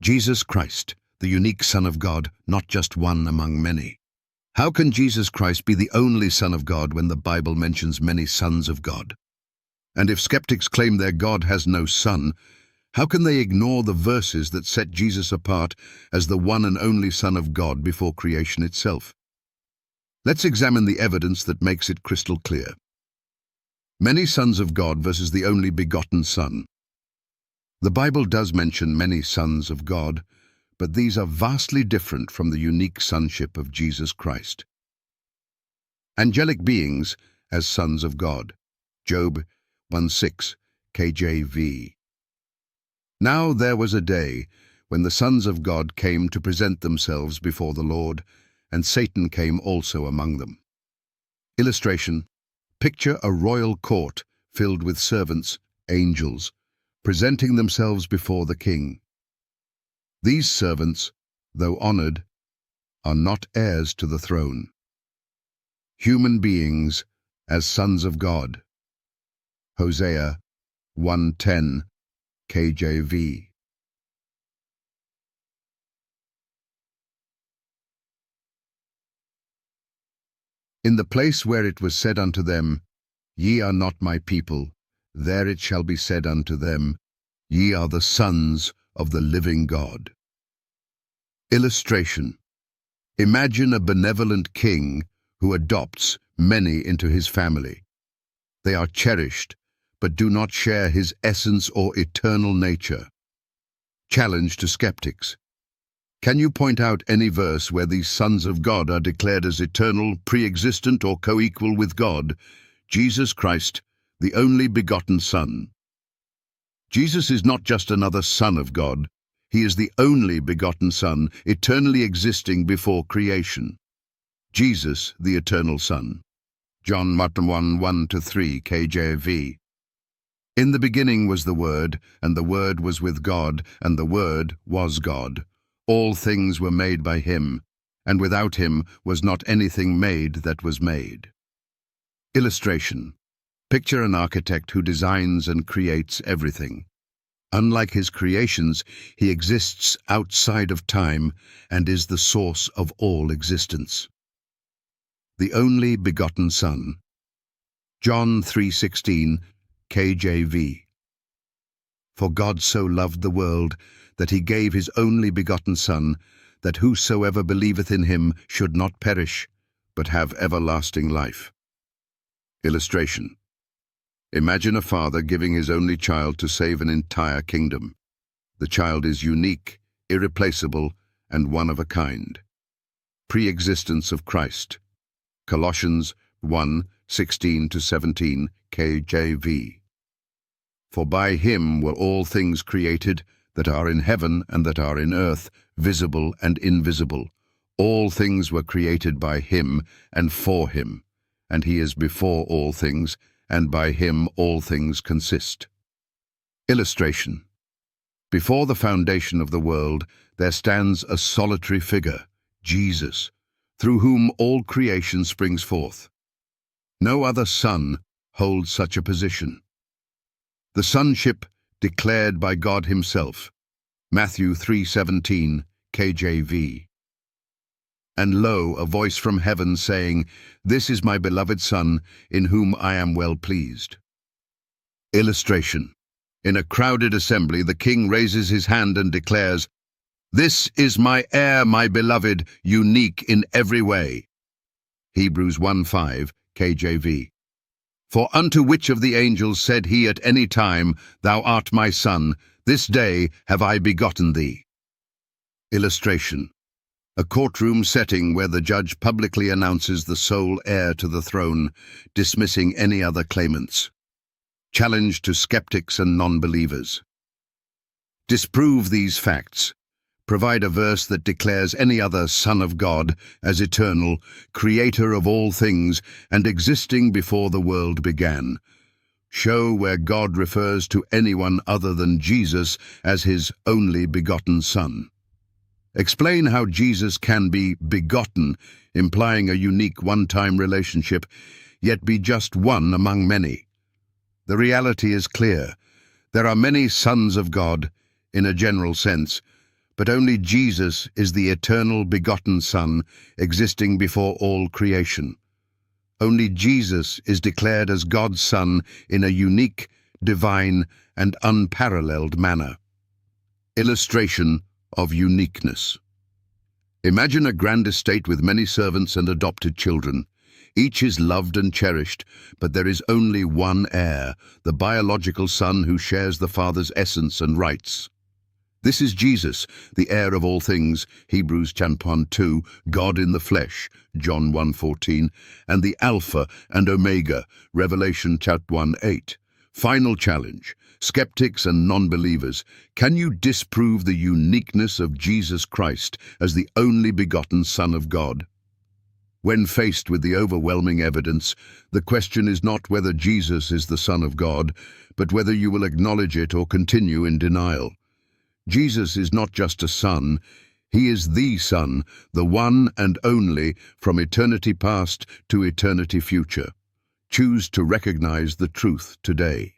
Jesus Christ, the unique Son of God, not just one among many. How can Jesus Christ be the only Son of God when the Bible mentions many sons of God? And if skeptics claim their God has no son, how can they ignore the verses that set Jesus apart as the one and only Son of God before creation itself? Let's examine the evidence that makes it crystal clear. Many sons of God versus the only begotten Son. The Bible does mention many sons of God, but these are vastly different from the unique sonship of Jesus Christ. Angelic beings as sons of God. Job 1:6, KJV. Now there was a day when the sons of God came to present themselves before the Lord, and Satan came also among them. Illustration: picture a royal court filled with servants, angels, presenting themselves before the king. These servants, though honored, are not heirs to the throne. Human beings as sons of God. Hosea 1:10, KJV. In the place where it was said unto them, Ye are not my people, there it shall be said unto them, Ye are the sons of the living God. Illustration: imagine a benevolent king who adopts many into his family. They are cherished, but do not share his essence or eternal nature. Challenge to skeptics: can you point out any verse where these sons of God are declared as eternal, pre-existent, or co-equal with God, Jesus Christ, the only begotten Son? Jesus is not just another Son of God. He is the only begotten Son, eternally existing before creation. Jesus, the eternal Son. John 1:1-3, KJV. In the beginning was the Word, and the Word was with God, and the Word was God. All things were made by him, and without him was not anything made that was made. Illustration: picture an architect who designs and creates everything. Unlike his creations, he exists outside of time and is the source of all existence. The only begotten Son. John 3:16, KJV. For God so loved the world that he gave his only begotten Son, that whosoever believeth in him should not perish, but have everlasting life. Illustration: imagine a father giving his only child to save an entire kingdom. The child is unique, irreplaceable, and one of a kind. Pre-existence of Christ. Colossians 1:16-17, KJV. For by him were all things created, that are in heaven and that are in earth, visible and invisible. All things were created by him and for him, and he is before all things, and by him all things consist. Illustration: before the foundation of the world there stands a solitary figure, Jesus, through whom all creation springs forth. No other son holds such a position. The sonship declared by God himself. Matthew 3:17, KJV. And lo, a voice from heaven saying, This is my beloved Son, in whom I am well pleased. Illustration: in a crowded assembly, the king raises his hand and declares, This is my heir, my beloved, unique in every way. Hebrews 1:5, KJV. For unto which of the angels said he at any time, Thou art my Son, this day have I begotten thee? Illustration: a courtroom setting where the judge publicly announces the sole heir to the throne, dismissing any other claimants. Challenge to skeptics and non-believers. Disprove these facts. Provide a verse that declares any other Son of God as eternal, creator of all things, and existing before the world began. Show where God refers to anyone other than Jesus as his only begotten Son. Explain how Jesus can be begotten, implying a unique one-time relationship, yet be just one among many. The reality is clear. There are many sons of God, in a general sense, but only Jesus is the eternal begotten Son, existing before all creation. Only Jesus is declared as God's Son in a unique, divine, and unparalleled manner. Illustration of uniqueness. Imagine a grand estate with many servants and adopted children. Each is loved and cherished, but there is only one heir, the biological Son who shares the Father's essence and rights. This is Jesus, the heir of all things, Hebrews chapter 2, God in the flesh, John 1:14, and the Alpha and Omega, Revelation chapter 1:8. Final challenge. Skeptics and non-believers, can you disprove the uniqueness of Jesus Christ as the only begotten Son of God? When faced with the overwhelming evidence, the question is not whether Jesus is the Son of God, but whether you will acknowledge it or continue in denial. Jesus is not just a Son, he is the Son, the one and only from eternity past to eternity future. Choose to recognize the truth today.